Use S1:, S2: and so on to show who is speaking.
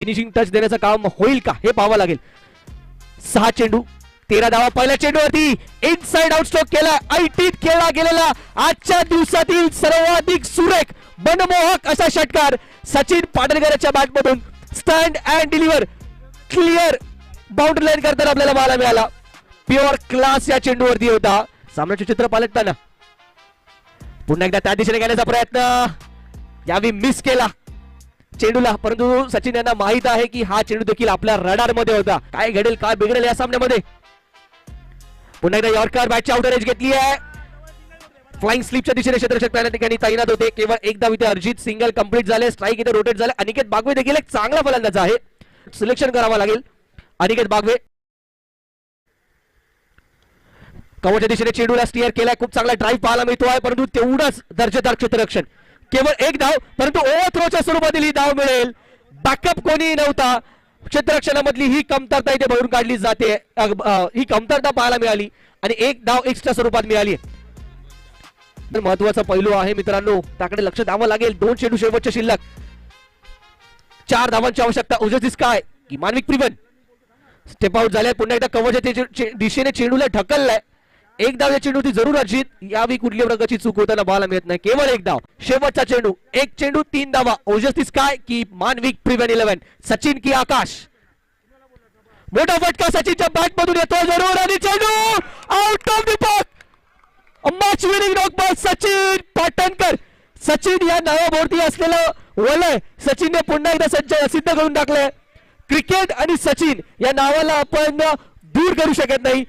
S1: Finishing touch देण्याचं काम होईल का हे पाहावं लागेल. 6 चेंडू 13 धावा पहिल्या चेंडूवरती इनसाइड आउट स्ट्रोक केला. ऐटीत खेळला गेलेला आजच्या दिवसातील सर्वाधिक सुरेख मनमोहक असा षटकार सचिन पाडळकरच्या बॅटमधून stand and deliver clear boundary line करताना आपल्याला पाहायला मिळाला. प्युअर क्लास या चेंडूवरती होता. सामन्याचे चित्र पालटताना पुन्हा एकदा त्या दिशेने गेल्याचा प्रयत्न यावेळी मिस केला चेंडूला, परंतु सचिन यांना माहित आहे की हा चेंडू देखील आपल्या रडार मध्ये होता. काय घडेल काय बिघडेल या सामन्यामध्ये. पुन्हा एकदा यॉर्कर बॅटची आउटर एज घेतली आहे. फ्लाइंग स्लिपच्या दिशेने क्षेत्ररक्षक त्या ठिकाणी तैनात होते. केवळ एकदा इथे अर्जित सिंगल कंप्लीट झाले. स्ट्राईक इथे रोटेट झाले. अनिकेत बागवे देखील एक चांगला फलंदाज आहे. सिलेक्शन करावा लागेल अनिकेत बागवे. कव्हरच्या दिशेने चेंडूला स्टिअर केलाय. खूप चांगला ड्राईव्ह पाहायला मिळतो आहे, परंतु तेवढाच दर्जेदार क्षेत्ररक्षण. केवळ एक धाव, परंतु ओव्हर थ्रोच्या स्वरूपातील ही धाव मिळेल. बॅकअप कोणी नव्हता. क्षेत्ररक्षणामधली ही कमतरता इथे भरून काढली जाते. ही कमतरता पाहायला मिळाली आणि एक धाव एक्स्ट्रा स्वरूपात मिळाली. महत्वाचा पैलू आहे मित्रांनो, त्याकडे लक्ष द्यावं लागेल. 2 चेंडू शेवटच्या शिल्लक. 4 धावांची आवश्यकता. उजवीस काय की मानविक प्रिवन स्टेप आउट झाले. पुन्हा एकदा कव्हरच्या दिशेने चेंडूला ढकललाय. एक धाव या चेंडूची जरूर अर्जित. यावी कुठल्या प्रकारची चूक होताना पाहायला मिळत नाही. केवळ एक धाव शेवटचा चेंडू. 1 चेंडू 3 धावा. ओजस्तीस काय की मानविक प्रिवन 11. सचिन की आकाश. मोठा फटका सचिनच्या बॅट मधून येतो जरूर आणि चेंडू out of the park. Match winning knock ball Sachin Patankar. Sachin या नावाभोवती असलेलं वलय सचिनने पुन्हा एकदा सिद्ध करून टाकलंय. क्रिकेट आणि सचिन या नावाला आपण दूर करू शकत नाही.